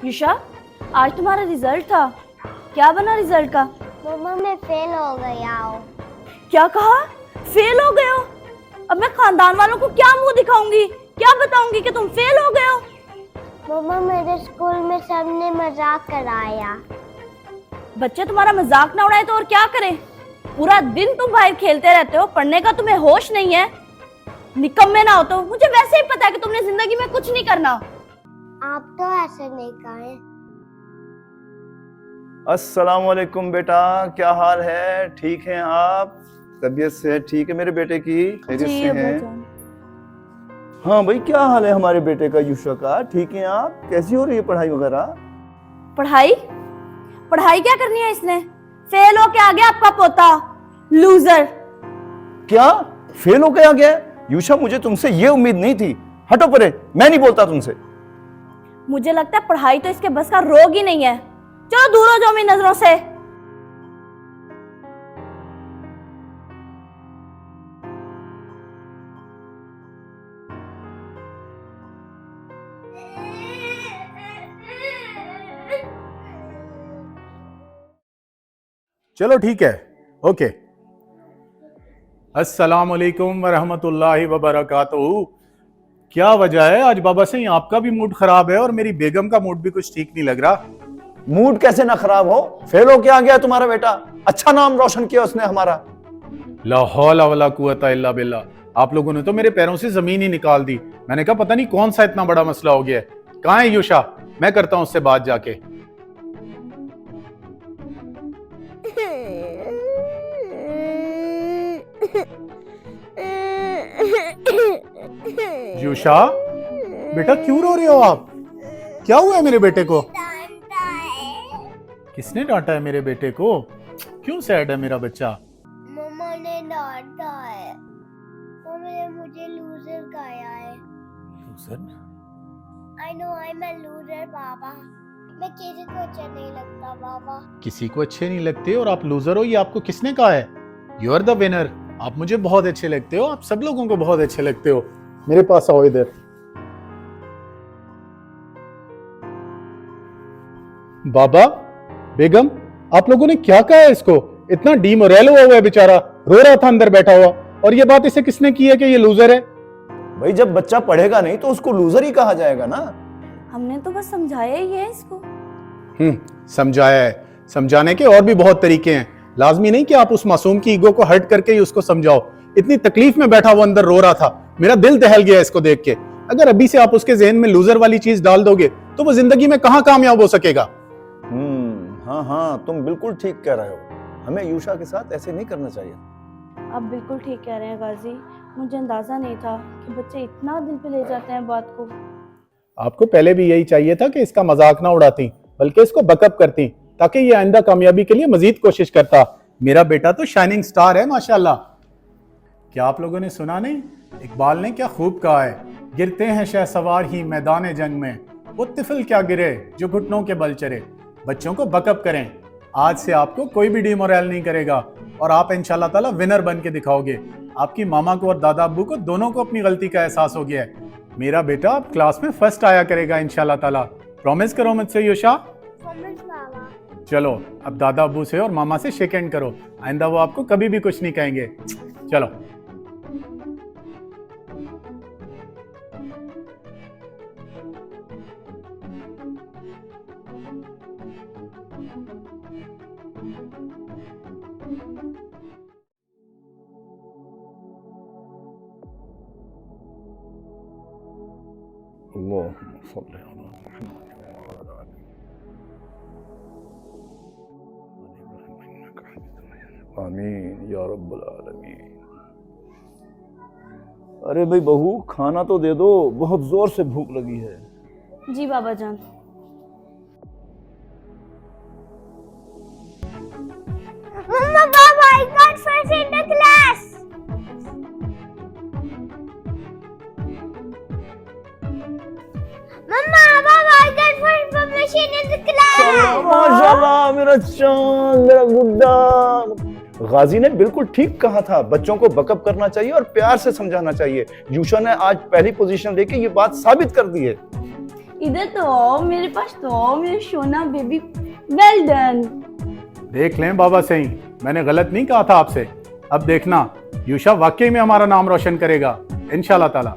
युषा, आज तुम्हारा रिजल्ट था, क्या बना रिजल्ट का? मम्मा मैं फेल हो गया हूँ। क्या कहा? फेल हो गए हो? अब मैं खानदान वालों को क्या मुंह दिखाऊंगी, क्या बताऊंगी कि तुम फेल हो गए हो? मम्मा मेरे स्कूल में सबने मजाक कराया। बच्चे तुम्हारा मजाक ना उड़ाए तो और क्या करें? पूरा दिन तुम बाहर खेलते रहते हो, पढ़ने का तुम्हें होश नहीं है। निकम्मे ना हो तो मुझे वैसे ही पता है कि तुमने जिंदगी में कुछ नहीं करना। आप तो ऐसे नहीं कहे। अस्सलाम वालेकुम बेटा, क्या हाल है? ठीक हैं आप? तबीयत से ठीक है मेरे बेटे की? खैरियत जी से अब्बा हैं? जान। हाँ भाई, क्या हाल है हमारे बेटे का, युषा का? ठीक है आप? कैसी हो रही है पढ़ाई वगैरह? पढ़ाई पढ़ाई क्या करनी है इसने? फेल हो के आ गया आपका पोता, लूजर। क्या फेल हो गया गया? युषा, मुझे तुमसे ये उम्मीद नहीं थी। हटो परे, मैं नहीं बोलता तुमसे। मुझे लगता है पढ़ाई तो इसके बस का रोग ही नहीं है। चलो दूर हो जाओ मेरी नजरों से। चलो ठीक है, ओके। अस्सलाम वालेकुम वरहमतुल्लाहि वबरकातुहू। क्या वजह है आज बाबा से आपका भी मूड खराब है और मेरी बेगम का मूड भी कुछ ठीक नहीं लग रहा। मूड कैसे ना खराब हो? फेल हो के आ गया तुम्हारा बेटा, अच्छा नाम रोशन किया उसने हमारा। ला हौला वला कुव्वता इल्ला बिल्लाह। आप लोगों ने तो मेरे पैरों से जमीन ही निकाल दी। मैंने कहा पता नहीं कौन सा इतना बड़ा मसला हो गया है। कहाँ है युषा? मैं करता हूं उससे बात जाके। युषा बेटा, क्यों रो रहे हो आप? क्या हुआ है मेरे बेटे को? किसने डांटा है मेरे बेटे को? क्यों सैड है मेरा बच्चा? मम्मा ने डांटा है। मम्मा ने मुझे लूजर कहा है। I know I'm a loser पापा। मैं किसी को अच्छा नहीं लगता पापा। किसी को अच्छे नहीं लगते और आप लूजर हो, ये आपको किसने कहा है? You are the winner. आप मुझे बहुत अच्छे लगते हो, आप सब लोगों को बहुत अच्छे लगते हो। मेरे पास आओ इधर। बाबा, बेगम, आप लोगों ने क्या कहा है इसको? इतना डीमोरल हुआ है बेचारा, रो रहा था अंदर बैठा हुआ। और ये बात इसे किसने की है कि ये लूजर है? भाई जब बच्चा पढ़ेगा नहीं तो उसको लूजर ही कहा जाएगा ना। हमने तो बस समझाया ही है इसको। समझाया है। समझाने के और भी बहुत तरीके हैं। लाजमी नहीं कि आप उस मासूम की ईगो को हर्ट करके ही उसको समझाओ। इतनी तकलीफ में बैठा हुआ अंदर रो रहा था, मेरा दिल दहल गया इसको देख के। अगर अभी से आप उसके जहन में लूजर वाली चीज डाल दोगे तो वो जिंदगी में कहां कामयाब हो सकेगा। हाँ हाँ, तुम बिल्कुल ठीक कह रहे हो। हमें युषा के साथ ऐसे नहीं करना चाहिए। आप बिल्कुल ठीक कह रहे हैं गाजी। मुझे अंदाजा नहीं था कि बच्चे इतना दिल पे ले जाते हैं बात को। आपको पहले भी यही चाहिए था कि इसका मजाक ना उड़ाती, बल्कि इसको बकअप करती, ताकि ये आइंदा कामयाबी के लिए मजीद कोशिश करता। मेरा बेटा तो शाइनिंग स्टार है माशाल्लाह। क्या आप लोगों ने सुना नहीं? इकबाल ने क्या खूब कहा है, गिरते हैं शहसवार ही मैदान जंग में, वो तिफल क्या गिरे जो घुटनों के बल चरे। बच्चों को बकअप करें। आज से आपको कोई भी डिमोरल नहीं करेगा और आप इंशाल्लाह ताला विनर बन के दिखाओगे। आपकी मामा को और दादा अब्बू को दोनों को अपनी गलती का एहसास हो गया है। मेरा बेटा अब क्लास में फर्स्ट आया करेगा इंशाल्लाह ताला। प्रॉमिस करो मुझसे युषा। प्रॉमिस पापा। चलो अब दादा अब्बू से और मामा से शेक हैंड करो। आइंदा वो आपको कभी भी कुछ नहीं कहेंगे। चलो। आमीन या रब्बुल आलमीन। अरे भाई बहू, खाना तो दे दो, बहुत जोर से भूख लगी है। जी बाबा जान। मम्मा पापा I got first in the class। मम्मा पापा I got first publication in the class। माशाल्लाह मेरा चांद, मेरा गुड्डा। गाजी ने बिल्कुल ठीक कहा था, बच्चों को बकअप करना चाहिए और प्यार से समझाना चाहिए। युषा ने आज पहली पोजीशन लेके ये बात साबित कर दी है। इधर तो आओ, मेरे पास तो आओ मेरे सोना बेबी। Well done. देख लें बाबा सही, मैंने गलत नहीं कहा था आपसे। अब देखना यूशा वाकई में हमारा नाम रोशन करेगा इंशाल्लाह ताला।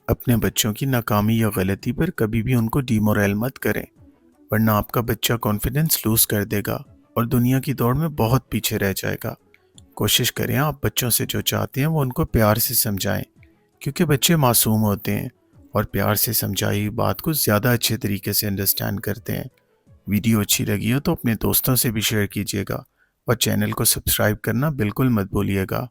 अपने बच्चों की नाकामी या गलती पर कभी भी उनको डिमोरल मत करें, वरना आपका बच्चा कॉन्फिडेंस लूज कर देगा और दुनिया की दौड़ में बहुत पीछे रह जाएगा। कोशिश करें आप बच्चों से जो चाहते हैं वो उनको प्यार से समझाएं, क्योंकि बच्चे मासूम होते हैं और प्यार से समझाई हुई बात को ज़्यादा अच्छे तरीके से अंडरस्टैंड करते हैं। वीडियो अच्छी लगी हो तो अपने दोस्तों से भी शेयर कीजिएगा और चैनल को सब्सक्राइब करना बिल्कुल मत भूलिएगा।